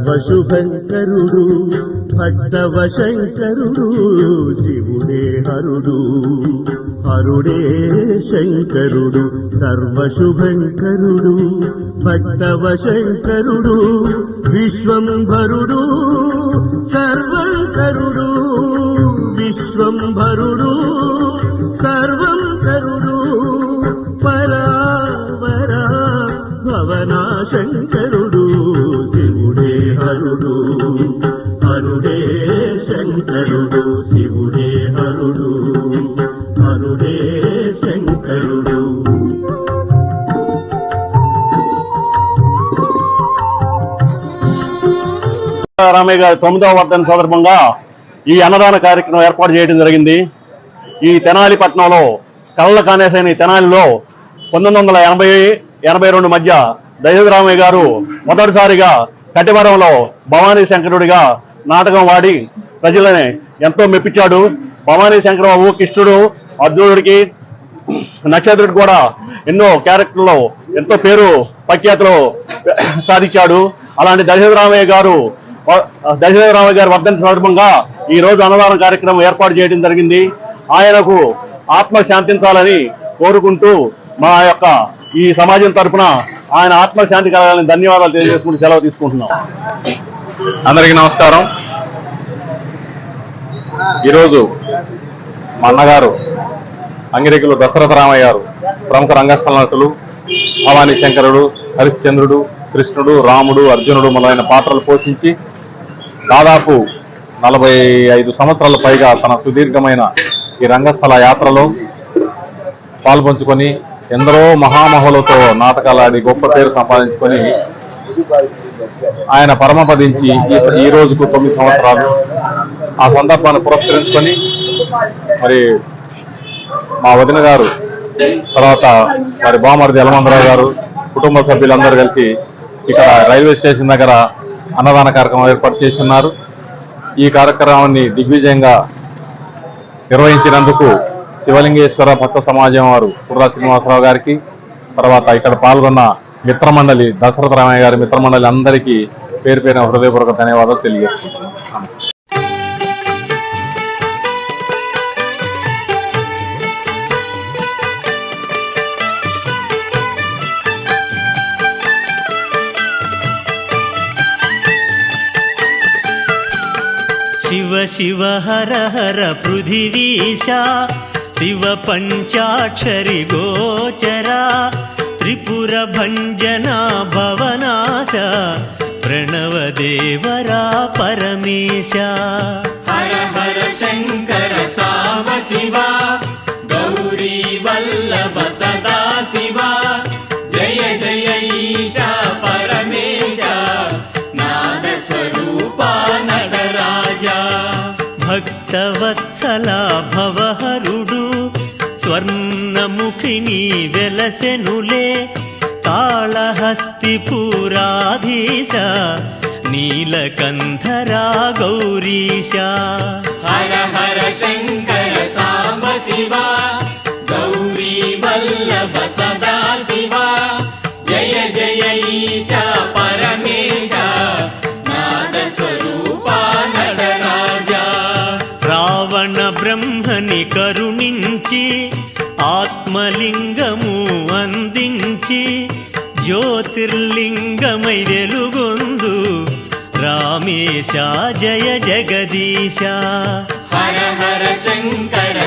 సర్వశుభంకరుడు భక్తవ శంకరుడు శివుడే హరుడు హరుడే శంకరుడు సర్వశుభంకరుడు భక్తవ శంకరుడు విశ్వంభరుడు సర్వంకరుడు విశ్వంభరుడు సర్వంకరుడు పరావరా భవనా శంకరుడు శివుడే హరుడు హరుడే శంకరుడు శివుడే హరుడు హరుడే శంకరుడు. రామయ్య గారి 9వ వర్ధన సందర్భంగా ఈ అన్నదాన కార్యక్రమం ఏర్పాటు చేయడం జరిగింది. ఈ తెనాలి పట్టణంలో కళ్ళ కానేసైన తెనాలిలో 1980-82 మధ్య దశరథరామయ్య గారు మొదటిసారిగా కటివరంలో భవానీ శంకరుడిగా నాటకం వాడి ప్రజలని ఎంతో మెప్పించాడు. భవానీ శంకరబాబు కృష్ణుడు అర్జునుడికి నక్షత్రుడికి కూడా ఎన్నో క్యారెక్టర్లో ఎంతో పేరు ప్రఖ్యాతులు సాధించాడు. అలాంటి దశరథరామయ్య గారి వర్ధన సందర్భంగా ఈ రోజు అన్నదాన కార్యక్రమం ఏర్పాటు చేయడం జరిగింది. ఆయనకు ఆత్మ శాంతించాలని కోరుకుంటూ మా యొక్క ఈ సమాజం తరఫున ఆయన ఆత్మశాంతి కలగాలని ధన్యవాదాలు తెలియజేసుకుంటూ సెలవు తీసుకుంటున్నాం. అందరికీ నమస్కారం. ఈరోజు మా అన్నగారు అంగిరెకులు దశరథరామయ్య గారు ప్రముఖ రంగస్థల నటులు భవానీ శంకరుడు, హరిశ్చంద్రుడు, కృష్ణుడు, రాముడు, అర్జునుడు మొదలైన పాత్రలు పోషించి దాదాపు 45 సంవత్సరాల పైగా తన సుదీర్ఘమైన ఈ రంగస్థల యాత్రలో పాల్పంచుకొని ఎందరో మహామహులతో నాటకాలాడి గొప్ప పేరు సంపాదించుకొని ఆయన పరమపదించి ఈ రోజుకు 9 సంవత్సరాలు. ఆ సందర్భాన్ని పురస్కరించుకొని మరి మా వదిన గారు తర్వాత మరి బామర్ది యలమందరావు గారు కుటుంబ సభ్యులందరూ కలిసి ఇక్కడ రైల్వే స్టేషన్ దగ్గర అన్నదాన కార్యక్రమం ఏర్పాటు చేసి ఉన్నారు. ఈ కార్యక్రమాన్ని దిగ్విజయంగా నిర్వహించినందుకు శివలింగేశ్వర భక్త సమాజం వారు కుర్రా శ్రీనివాసరావు గారికి, తర్వాత ఇక్కడ పాల్గొన్న మిత్రమండలి దశరథరామయ్య గారి మిత్రమండలి అందరికీ పేరు పేరున హృదయపూర్వక ధన్యవాదాలు తెలియజేసుకుంటున్నాను. शिव शिव हर हर पृथिवीशा शिव पंचाक्षरी गोचरा त्रिपुर भंजना भवनाश प्रणव देवरा परमेशा हर हर शंकर साम शिवा गौरी वल्लभ सदा शिवा जय जय ईशा परमेशा नाद स्वरूपा नटराजा भक्तवत्सला भवहरुडु स्वर्णमुखिनी वेलसेनुले काళहस्तिपुराधीश नीलकंधरा गौरीशा हर हर शंकर साम शिवा गौरी वल्लभ सदा शिवा जय जय ईशा परमेशा नाद स्वरूपा नटराजा रावण ब्रह्मनि करुणिंచి ఆత్మలింగము అందించి జ్యోతిర్లింగమై వెలుగొందు రామేశ జయ జగదీశ हर हर शंकर